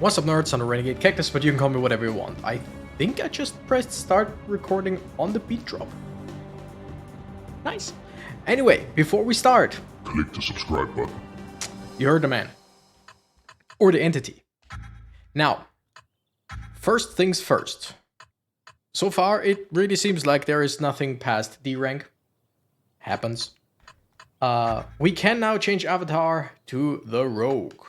What's up, nerds? I'm the Renegade Cactus, but you can call me whatever you want. I think I just pressed start recording on the beat drop. Nice. Anyway, before we start, click the subscribe button. You heard the man. Or the entity. Now, first things first. So far, it really seems like there is nothing past D rank. Happens. We can now change avatar to the rogue.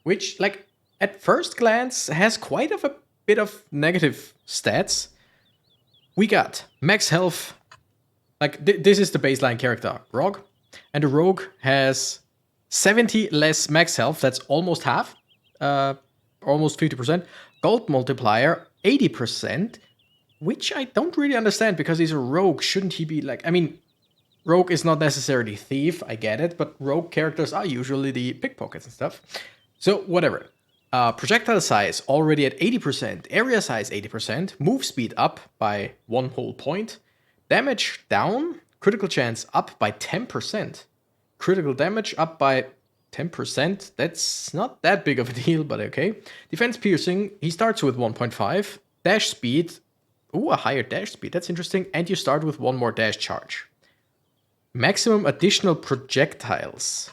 Which, like, at first glance, has quite a bit of negative stats. We got max health. Like, this is the baseline character, Rogue. And the rogue has 70 less max health. That's almost half. Almost 50%. Gold multiplier, 80%. Which I don't really understand, because he's a rogue. Shouldn't he be, like... I mean, rogue is not necessarily thief, I get it. But rogue characters are usually the pickpockets and stuff. So, whatever. Projectile size already at 80%, area size 80%, move speed up by 1 whole point, damage down, critical chance up by 10%, critical damage up by 10%, that's not that big of a deal, but okay. Defense piercing, he starts with 1.5, dash speed, ooh, a higher dash speed, that's interesting, and you start with 1 more dash charge. Maximum additional projectiles.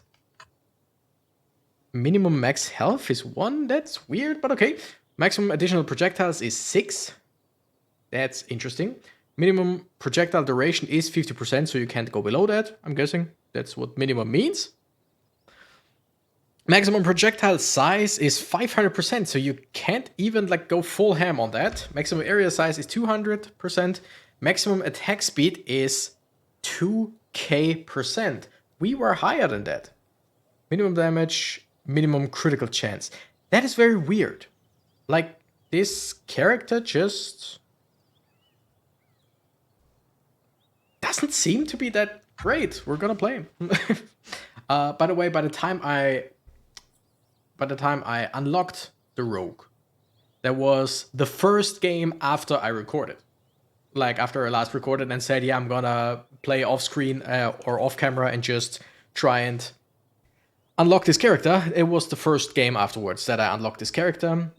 Minimum max health is 1. That's weird, but okay. Maximum additional projectiles is 6. That's interesting. Minimum projectile duration is 50%, so you can't go below that. I'm guessing that's what minimum means. Maximum projectile size is 500%, so you can't even like go full ham on that. Maximum area size is 200%. Maximum attack speed is 2k%. We were higher than that. Minimum damage... minimum critical chance. That is very weird. Like, this character just doesn't seem to be that great. We're gonna play him. By the way, by the time I unlocked the rogue, that was the first game after I recorded. Like, after I last recorded and said, yeah, I'm gonna play off screen or off camera and just try and unlock this character. It was the first game afterwards that I unlocked this character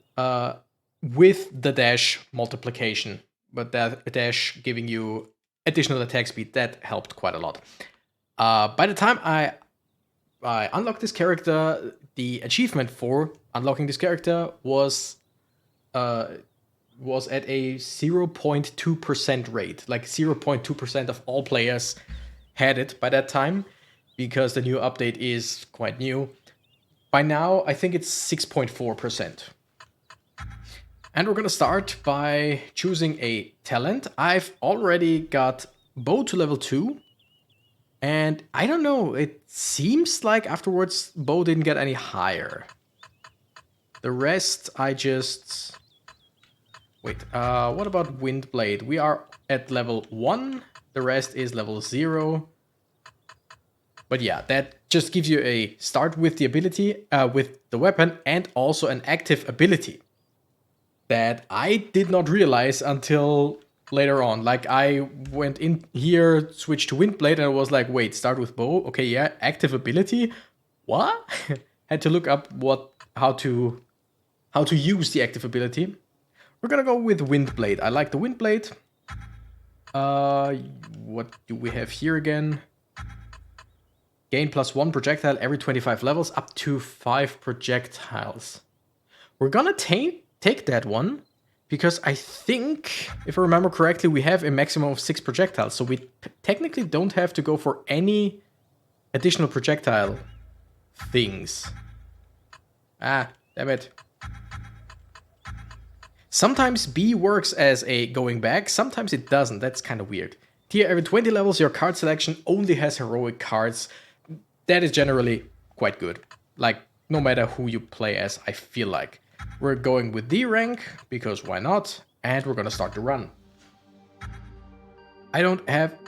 with the dash multiplication, but that dash giving you additional attack speed, that helped quite a lot. By the time I unlocked this character, the achievement for unlocking this character was at a 0.2% rate. Like 0.2% of all players had it by that time, because the new update is quite new. By now, I think it's 6.4%. And we're gonna start by choosing a talent. I've already got bow to level 2. And I don't know, it seems like afterwards bow didn't get any higher. The rest I just... Wait, what about wind blade? We are at level 1. The rest is level 0. But yeah, that just gives you a start with the ability, with the weapon, and also an active ability that I did not realize until later on. Like, I went in here, switched to Windblade, and I was like, wait, start with bow? Okay, yeah, active ability? What? Had to look up how to use the active ability. We're gonna go with Windblade. I like the Windblade. What do we have here again? Gain +1 projectile every 25 levels, up to 5 projectiles. We're gonna take that one, because I think, if I remember correctly, we have a maximum of 6 projectiles, so we technically don't have to go for any additional projectile things. Ah, damn it. Sometimes B works as a going back, sometimes it doesn't. That's kind of weird. Tier every 20 levels, your card selection only has heroic cards. That is generally quite good. Like, no matter who you play as, I feel like. We're going with D rank, because why not? And we're gonna start the run. I don't have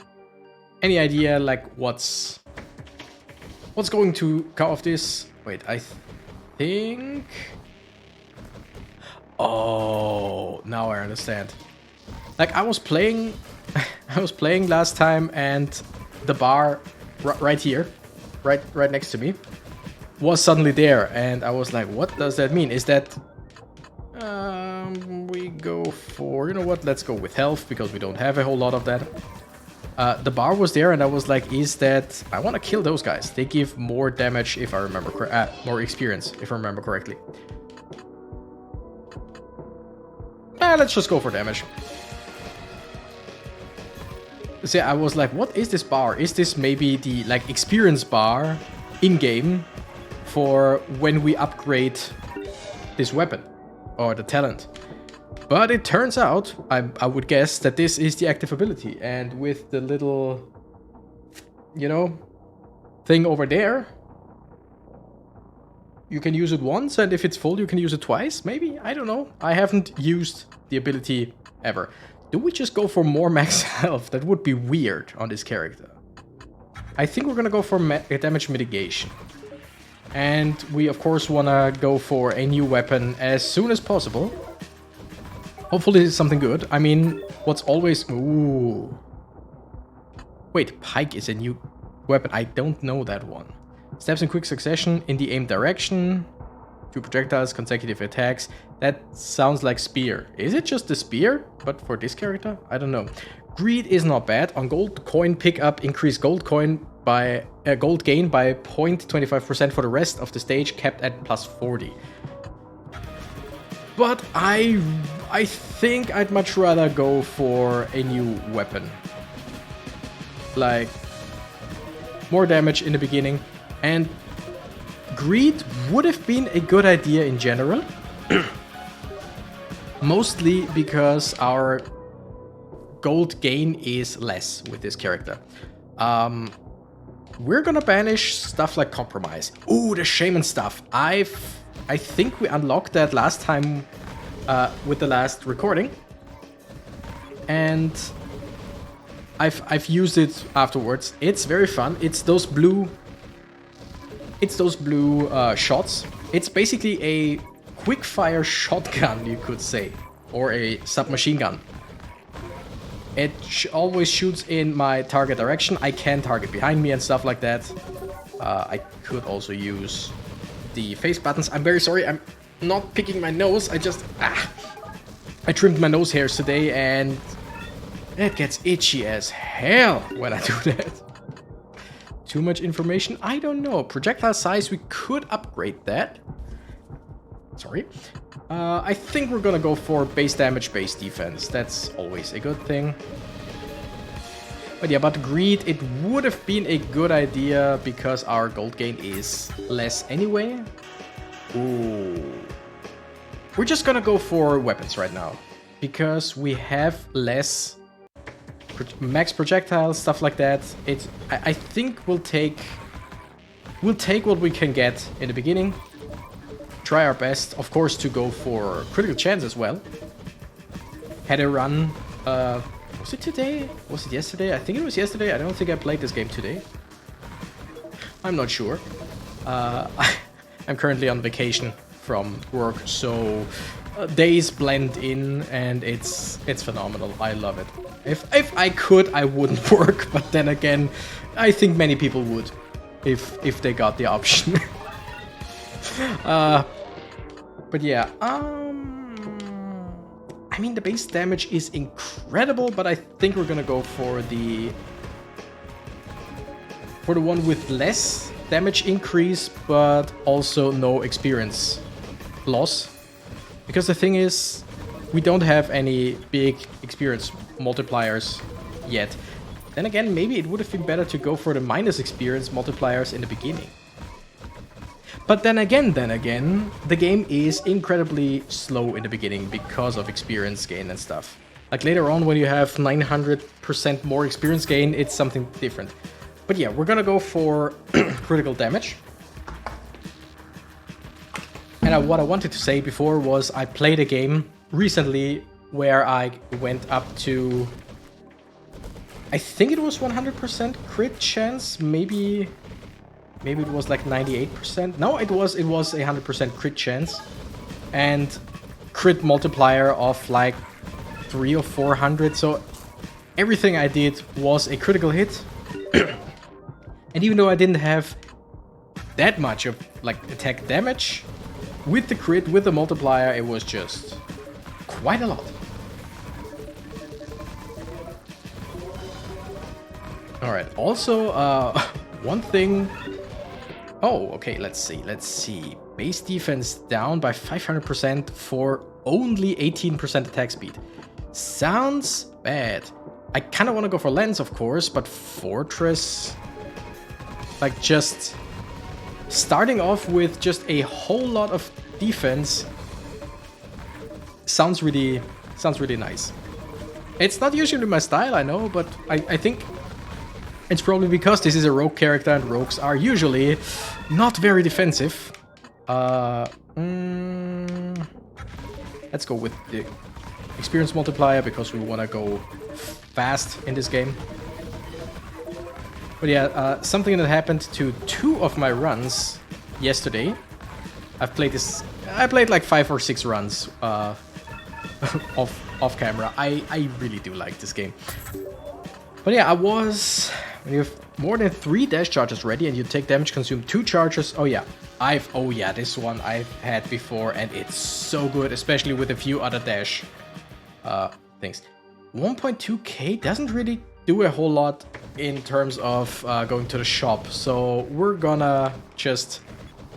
any idea, like, what's going to come of this. Wait, I think... Oh, now I understand. Like, I was playing last time, and the bar right here, right next to me, was suddenly there, and I was like, what does that mean? Is that... we go for... You know what? Let's go with health, because we don't have a whole lot of that. The bar was there, and I was like, is that... I want to kill those guys. They give more damage, if I remember more experience, if I remember correctly. Let's just go for damage. See, I was like, what is this bar? Is this maybe the, like, experience bar in-game for when we upgrade this weapon or the talent? But it turns out, I would guess, that this is the active ability. And with the little, you know, thing over there, you can use it once, and if it's full, you can use it twice, maybe? I don't know. I haven't used the ability ever. Do we just go for more max health? That would be weird on this character. I think we're gonna go for damage mitigation. And we, of course, wanna go for a new weapon as soon as possible. Hopefully it's something good. I mean, what's always... Ooh. Wait, pike is a new weapon. I don't know that one. Steps in quick succession in the aim direction. 2 projectiles, consecutive attacks. That sounds like spear. Is it just the spear? But for this character? I don't know. Greed is not bad. On gold coin pickup, increase gold gain by 0.25% for the rest of the stage, capped at +40. But I think I'd much rather go for a new weapon. Like, more damage in the beginning. And greed would have been a good idea in general. Mostly because our gold gain is less with this character. We're gonna banish stuff like compromise. Ooh, the shaman stuff. I think we unlocked that last time with the last recording. And I've used it afterwards. It's very fun. It's those blue shots. It's basically a quick-fire shotgun, you could say, or a submachine gun. It always shoots in my target direction. I can target behind me and stuff like that. I could also use the face buttons. I'm very sorry, I'm not picking my nose. I trimmed my nose hairs today, and it gets itchy as hell when I do that. Too much information? I don't know. Projectile size, we could upgrade that. Sorry. I think we're gonna go for base damage, base defense. That's always a good thing. But yeah, but greed, it would have been a good idea because our gold gain is less anyway. Ooh. We're just gonna go for weapons right now because we have less max projectiles, stuff like that. I think we'll take what we can get in the beginning. Try our best, of course, to go for critical chance as well. Had a run. Was it today? Was it yesterday? I think it was yesterday. I don't think I played this game today. I'm not sure. I'm currently on vacation from work, so days blend in, and it's phenomenal. I love it. If I could, I wouldn't work, but then again, I think many people would if they got the option. But yeah, I mean, the base damage is incredible, but I think we're gonna go for the one with less damage increase, but also no experience loss. Because the thing is, we don't have any big experience multipliers yet. Then again, maybe it would have been better to go for the minus experience multipliers in the beginning. But then again, the game is incredibly slow in the beginning because of experience gain and stuff. Like later on, when you have 900% more experience gain, it's something different. But yeah, we're gonna go for critical damage. And what I wanted to say before was I played a game recently where I went up to... I think it was 100% crit chance, maybe it was like 98%. No, it was 100% crit chance. And crit multiplier of like 300 or 400. So everything I did was a critical hit. And even though I didn't have that much of like attack damage. With the crit, with the multiplier, it was just quite a lot. Alright, also, one thing... Oh, okay, let's see. Base defense down by 500% for only 18% attack speed. Sounds bad. I kind of want to go for lens, of course, but fortress... Like, just... Starting off with just a whole lot of defense sounds really nice. It's not usually my style, I know, but I think it's probably because this is a rogue character and rogues are usually not very defensive. Let's go with the experience multiplier because we want to go fast in this game. But yeah, something that happened to 2 of my runs yesterday. I played like 5 or 6 runs off camera. I really do like this game. But yeah, when you have more than 3 dash charges ready and you take damage, consume 2 charges. Oh yeah, this one I've had before and it's so good, especially with a few other dash things. 1.2k doesn't really do a whole lot in terms of going to the shop, so we're gonna just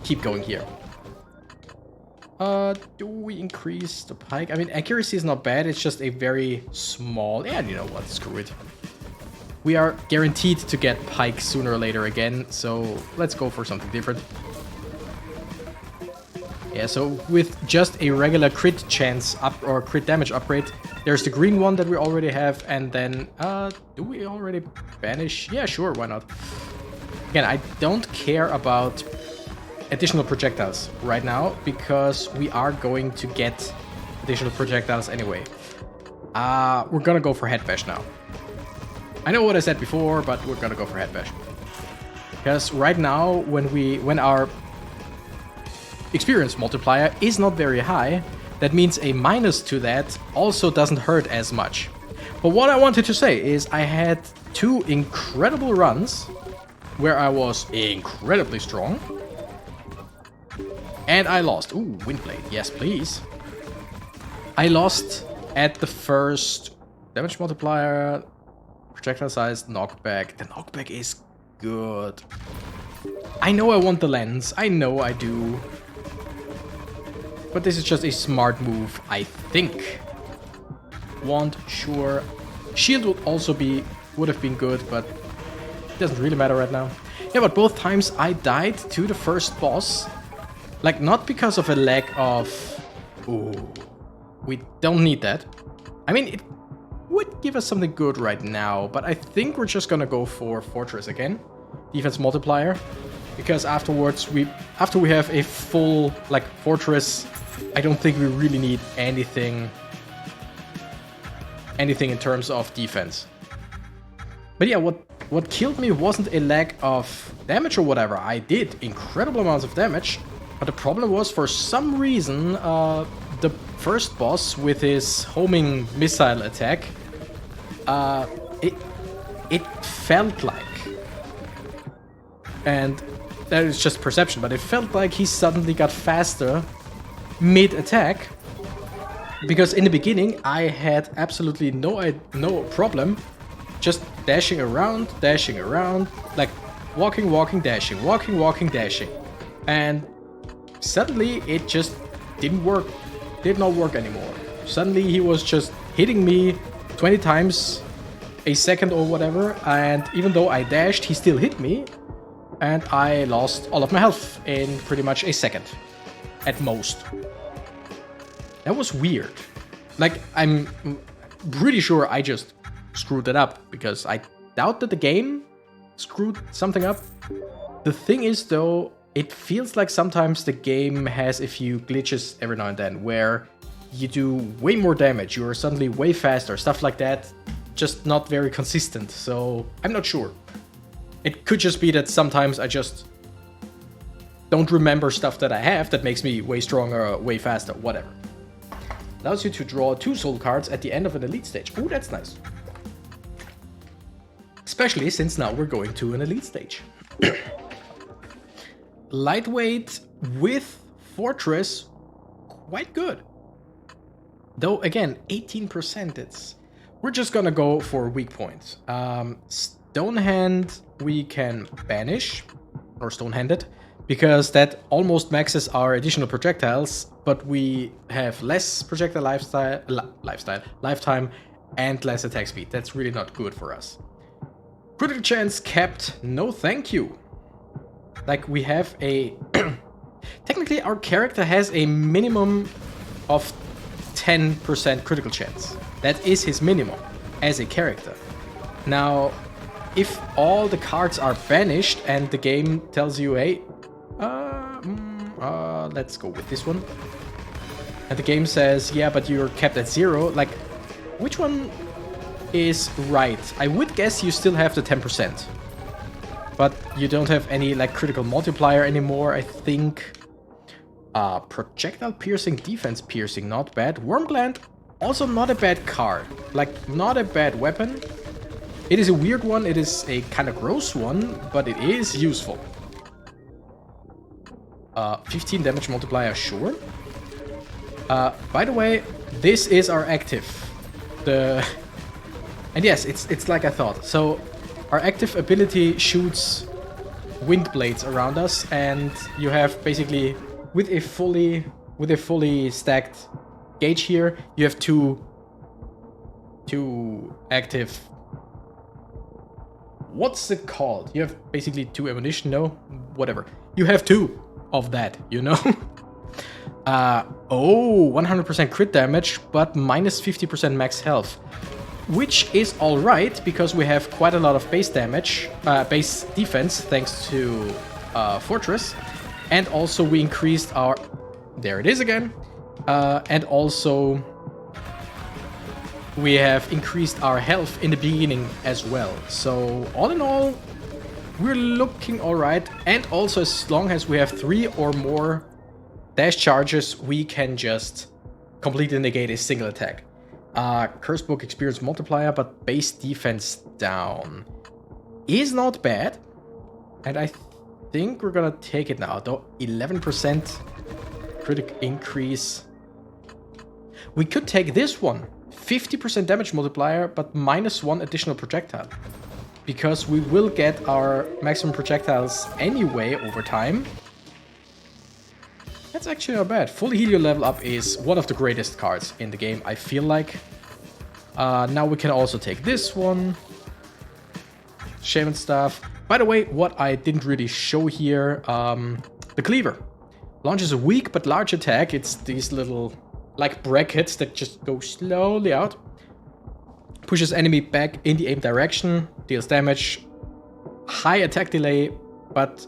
keep going here. Do we increase the pike? I mean, accuracy is not bad, it's just a very small... Yeah, you know what, screw it. We are guaranteed to get pike sooner or later again, so let's go for something different. Yeah, so with just a regular crit chance up or crit damage upgrade, there's the green one that we already have, and then, do we already banish? Yeah, sure, why not? Again, I don't care about additional projectiles right now, because we are going to get additional projectiles anyway. We're gonna go for head bash now. I know what I said before, but we're gonna go for head bash. Because right now, when our experience multiplier is not very high, that means a minus to that also doesn't hurt as much. But what I wanted to say is I had 2 incredible runs where I was incredibly strong. And I lost. Ooh, Windblade. Yes, please. I lost at the first damage multiplier, projectile size, knockback. The knockback is good. I know I want the lens. I know I do. But this is just a smart move, I think. Wand, sure. Shield would have been good, but it doesn't really matter right now. Yeah, but both times I died to the first boss. Like, not because of a lack of... Ooh, we don't need that. I mean, it would give us something good right now, but I think we're just gonna go for Fortress again. Defense multiplier. Because afterwards, after we have a full, like, Fortress, I don't think we really need anything in terms of defense. But yeah, what killed me wasn't a lack of damage or whatever. I did incredible amounts of damage, but the problem was, for some reason, the first boss with his homing missile attack, it felt like, and that is just perception, but it felt like he suddenly got faster mid-attack, because in the beginning I had absolutely no problem just dashing around, like walking, dashing, and suddenly it just did not work anymore. Suddenly he was just hitting me 20 times a second or whatever, and even though I dashed, he still hit me, and I lost all of my health in pretty much a second, at most. That was weird. Like, I'm pretty sure I just screwed it up, because I doubt that the game screwed something up. The thing is, though, it feels like sometimes the game has a few glitches every now and then, where you do way more damage, you're suddenly way faster, stuff like that, just not very consistent, so I'm not sure. It could just be that sometimes I just don't remember stuff that I have that makes me way stronger, way faster, whatever. Allows you to draw 2 soul cards at the end of an elite stage. Ooh, that's nice. Especially since now we're going to an elite stage. lightweight with fortress, quite good. Though again, 18%. We're just gonna go for weak points. Stone hand we can banish, or stone handed, because that almost maxes our additional projectiles, but we have less projectile lifetime, and less attack speed. That's really not good for us. Critical chance capped, no thank you. Like, we have a... Technically, our character has a minimum of 10% critical chance. That is his minimum as a character. Now, if all the cards are banished and the game tells you, hey, let's go with this one. And the game says, yeah, but you're kept at 0. Like, which one is right? I would guess you still have the 10%. But you don't have any, like, critical multiplier anymore, I think. Projectile piercing, defense piercing, not bad. Wormgland, also not a bad card. Like, not a bad weapon. It is a weird one, it is a kind of gross one, but it is useful. 15 damage multiplier, sure. By the way, this is our active. And yes, it's like I thought. So our active ability shoots wind blades around us, and you have basically with a fully stacked gauge here, you have two active. What's it called? You have basically 2 ammunition, no? Whatever. You have 2 of that, you know? 100% crit damage, but minus 50% max health. Which is alright, because we have quite a lot of base damage, base defense, thanks to Fortress. And also we increased our... There it is again. And also... we have increased our health in the beginning as well. So all in all, we're looking alright. And also, as long as we have 3 or more dash charges, we can just completely negate a single attack. Curse Book experience multiplier, but base defense down is not bad. And I think we're gonna take it now. Though 11% critic increase. We could take this one. 50% damage multiplier, but minus 1 additional projectile. Because we will get our maximum projectiles anyway over time. That's actually not bad. Full Helio level up is one of the greatest cards in the game, I feel like. Now we can also take this one. Shaman Staff. By the way, what I didn't really show here, the Cleaver. Launches a weak but large attack. It's these little... like brackets that just go slowly out. Pushes enemy back in the aim direction. Deals damage. High attack delay, but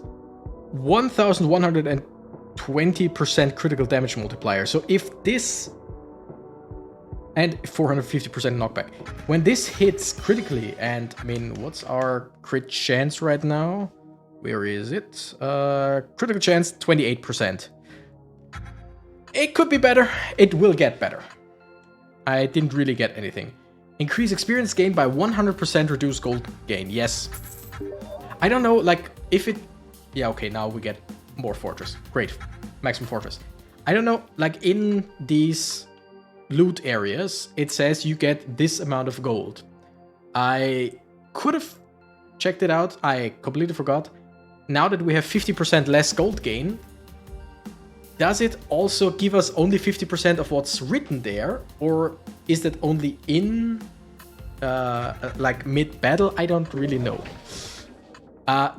1120% critical damage multiplier. So if this... and 450% knockback. When this hits critically, and I mean, what's our crit chance right now? Where is it? Critical chance, 28%. It could be better. It will get better. I didn't really get anything. Increase experience gain by 100%, reduce gold gain. Yes. I don't know, like, if it... yeah, okay, now we get more fortress. Great. Maximum fortress. I don't know, like, in these loot areas, it says you get this amount of gold. I could have checked it out. I completely forgot. Now that we have 50% less gold gain, does it also give us only 50% of what's written there? Or is that only in, like, mid-battle? I don't really know.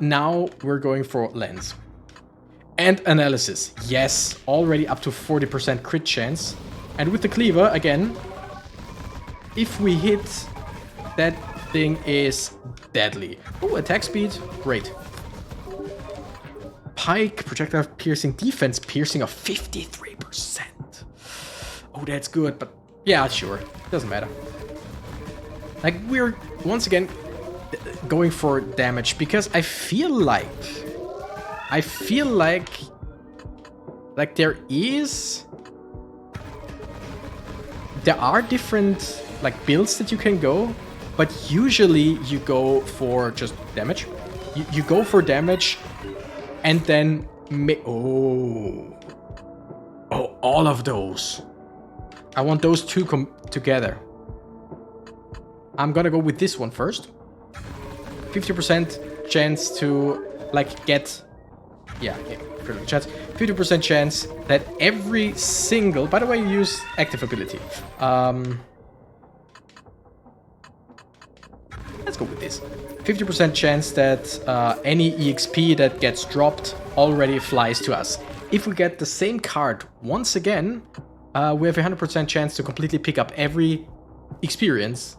Now we're going for lens. And analysis. Yes, already up to 40% crit chance. And with the Cleaver, again, if we hit, that thing is deadly. Oh, attack speed, great. Pike, projectile piercing, defense piercing of 53%. Oh, that's good, but yeah, sure, doesn't matter. Like, we're once again going for damage because I feel like there are different like builds that you can go, but usually you go for just damage. You go for damage, and then Oh. Oh, all of those. I want those two come together. I'm gonna go with this one first. 50% chance to, like, get... Yeah, critical chance. 50% chance that every single... By the way, you use active ability. Let's go with this. 50% chance that any EXP that gets dropped already flies to us. If we get the same card once again, we have a 100% chance to completely pick up every experience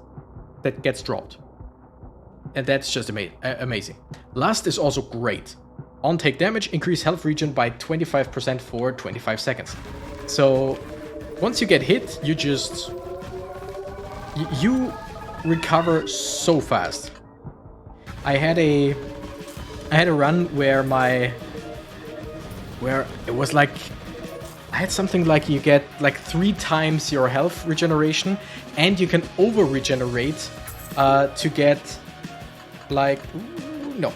that gets dropped. And that's just amazing. Lust is also great. On take damage, increase health regen by 25% for 25 seconds. So once you get hit, you just... You recover so fast. I had a run where it was like... I had something like you get like 3 times your health regeneration, and you can over-regenerate to get like... No.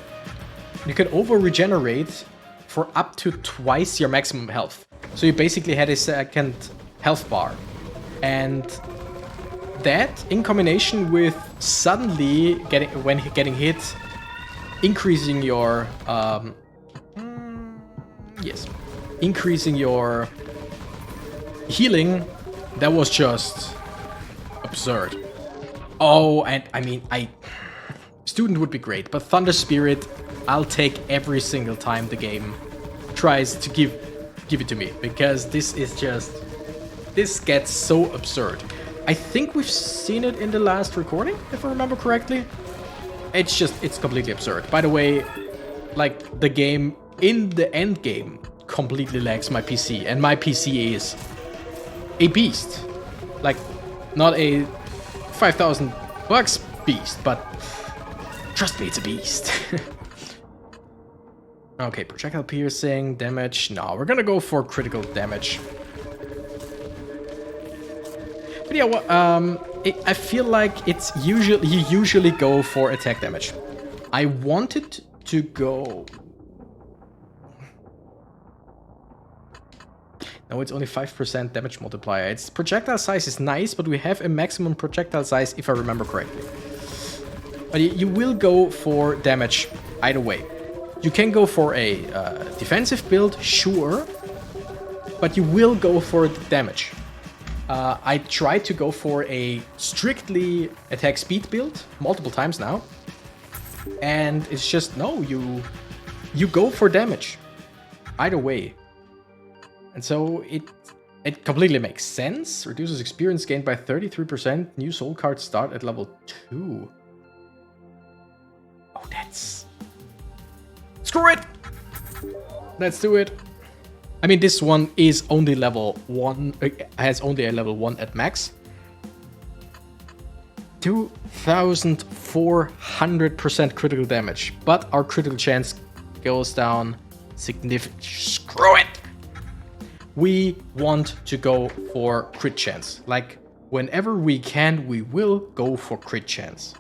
You can over-regenerate for up to twice your maximum health. So you basically had a second health bar. And that, in combination with suddenly getting hit, increasing your... increasing your healing, that was just absurd. Oh, and I mean, Student would be great, but Thunder Spirit, I'll take every single time the game tries to give it to me, because this gets so absurd. I think we've seen it in the last recording, if I remember correctly. It's completely absurd. By the way, like, the game in the end game completely lags my PC, and my PC is a beast. Like, not a $5,000 beast, but trust me, it's a beast. Okay, projectile piercing, damage. No, we're gonna go for critical damage. But yeah, well, I feel like it's you usually go for attack damage. I wanted to go... No, it's only 5% damage multiplier. Its projectile size is nice, but we have a maximum projectile size, if I remember correctly. But you will go for damage either way. You can go for a defensive build, sure, but you will go for the damage. I tried to go for a strictly attack speed build multiple times now, and it's just, no, you go for damage either way. And so it completely makes sense. Reduces experience gained by 33%. New soul cards start at level 2. Oh, that's... Screw it! Let's do it. I mean, this one is only level 1. Has only a level 1 at max. 2,400% critical damage. But our critical chance goes down significantly. Screw it! We want to go for crit chance. Like, whenever we can, we will go for crit chance.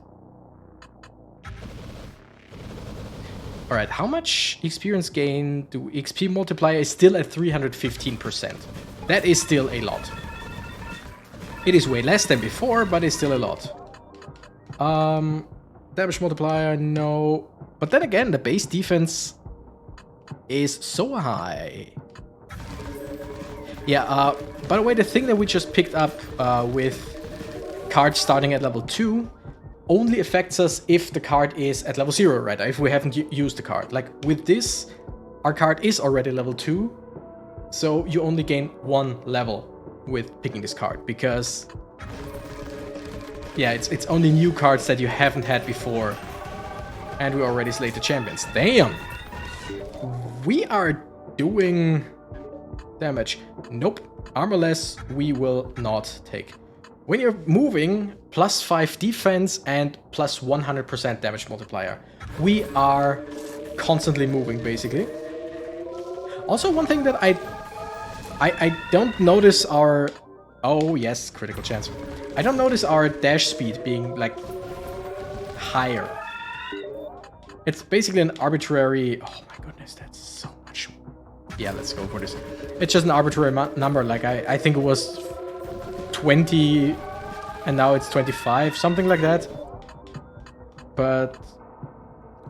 Alright, how much experience gain do XP multiplier is still at 315%. That is still a lot. It is way less than before, but it's still a lot. Damage multiplier, no. But then again, the base defense is so high. Yeah, by the way, the thing that we just picked up with cards starting at level 2 only affects us if the card is at level 0, right? If we haven't used the card. Like, with this, our card is already level 2, so you only gain 1 level with picking this card, because... Yeah, it's only new cards that you haven't had before, and we already slayed the champions. Damn! We are doing... damage. Nope. Armorless we will not take. When you're moving, plus 5 defense and plus 100% damage multiplier. We are constantly moving, basically. Also, one thing that I don't notice our... Oh, yes, critical chance. I don't notice our dash speed being, like, higher. It's basically an arbitrary... Oh my goodness, that's so much Yeah, let's go for this. It's just an arbitrary number. Like, I think it was 20 and now it's 25, something like that. But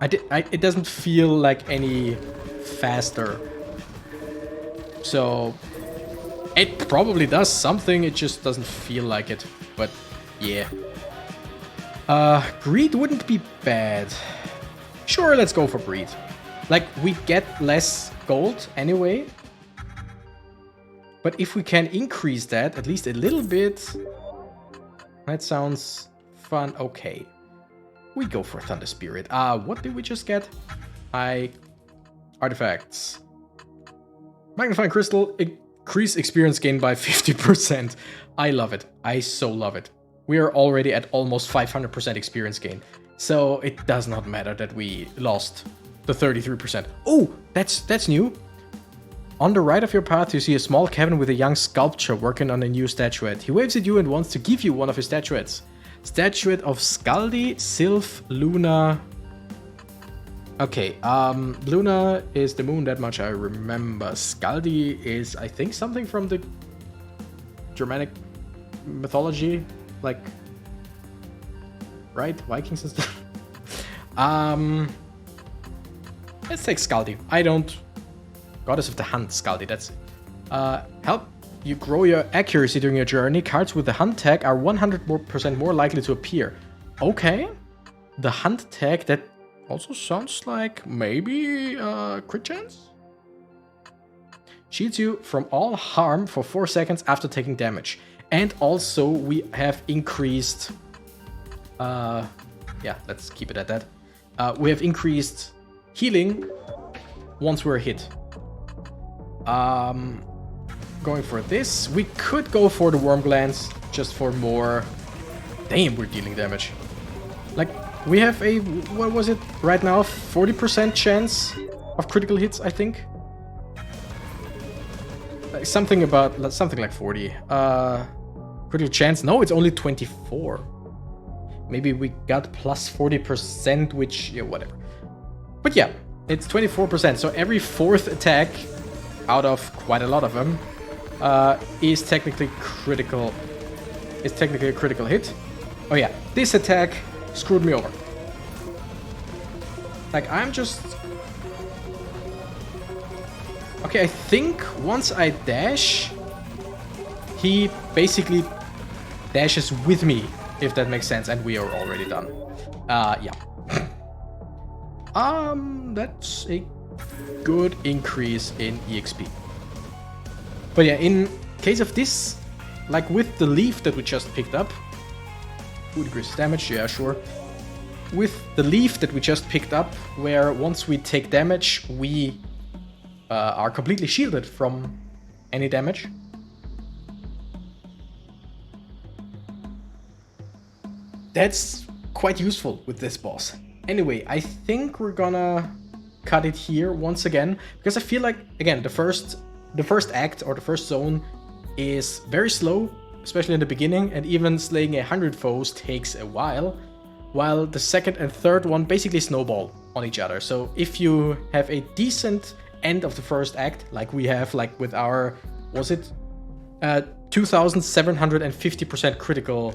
it doesn't feel like any faster. So it probably does something, it just doesn't feel like it. But yeah. Greed wouldn't be bad. Sure, let's go for greed. Like, we get less gold anyway. But if we can increase that at least a little bit, that sounds fun. Okay. We go for Thunder Spirit. What did we just get? Artifacts. Magnifying Crystal, increase experience gain by 50%. I love it. I so love it. We are already at almost 500% experience gain. So it does not matter that we lost the 33%. Oh, that's new. On the right of your path, you see a small cabin with a young sculptor working on a new statuette. He waves at you and wants to give you one of his statuettes. Statuette of Scaldi, Sylph, Luna. Okay, Luna is the moon, that much I remember. Scaldi is, I think, something from the Germanic mythology, like, right? Vikings and stuff. Let's take Scaldi. Goddess of the Hunt, Scaldi, that's it. Help you grow your accuracy during your journey. Cards with the Hunt tag are 100% more likely to appear. Okay. The Hunt tag, that also sounds like maybe crit chance? Shields you from all harm for 4 seconds after taking damage. And also we have increased... yeah, let's keep it at that. We have increased healing once we're hit. Going for this. We could go for the Worm Glands just for more... Damn, we're dealing damage. Like, we have a... What was it? Right now, 40% chance of critical hits, I think. Like, something like 40. Critical chance? No, it's only 24. Maybe we got plus 40%, which... Yeah, whatever. But yeah, it's 24%. So every fourth attack, out of quite a lot of them, is technically critical. Is technically a critical hit. Oh yeah, this attack screwed me over. Like, I'm just... Okay, I think once I dash, he basically dashes with me, if that makes sense, and we are already done. Yeah. That's a good increase in EXP. But yeah, in case of this, like with the leaf that we just picked up, 2 decreases damage, yeah, sure. With the leaf that we just picked up, where once we take damage, we are completely shielded from any damage. That's quite useful with this boss. Anyway, I think we're gonna cut it here once again, because I feel like, again, the first act or the first zone is very slow, especially in the beginning, and even slaying 100 foes takes a while the second and third one basically snowball on each other. So if you have a decent end of the first act, like we have, like with our, was it 2750% critical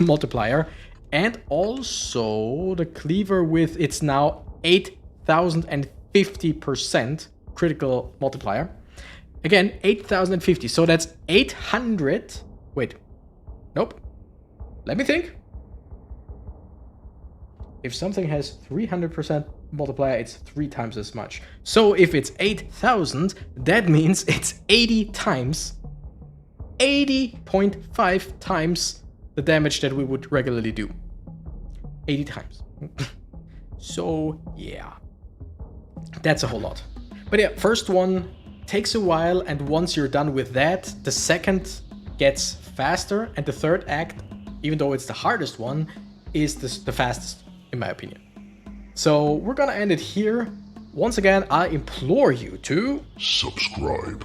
multiplier, and also the cleaver with its now 8050% critical multiplier. Again, 8050, so that's 800. Wait, nope. Let me think. If something has 300% multiplier, it's 3 times as much. So if it's 8000, that means it's 80 times, 80.5 times the damage that we would regularly do. 80 times. So yeah, that's a whole lot. But yeah, first one takes a while, and once you're done with that, the second gets faster, and the third act, even though it's the hardest one, is the fastest, in my opinion. So we're gonna end it here. Once again, I implore you to subscribe,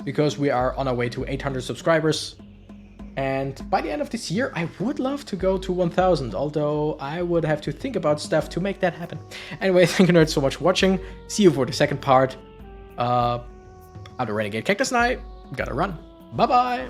because we are on our way to 800 subscribers. And by the end of this year, I would love to go to 1000, although I would have to think about stuff to make that happen. Anyway, thank you nerds so much for watching. See you for the second part. I'm the Renegade Cactus, and I gotta run. Bye bye.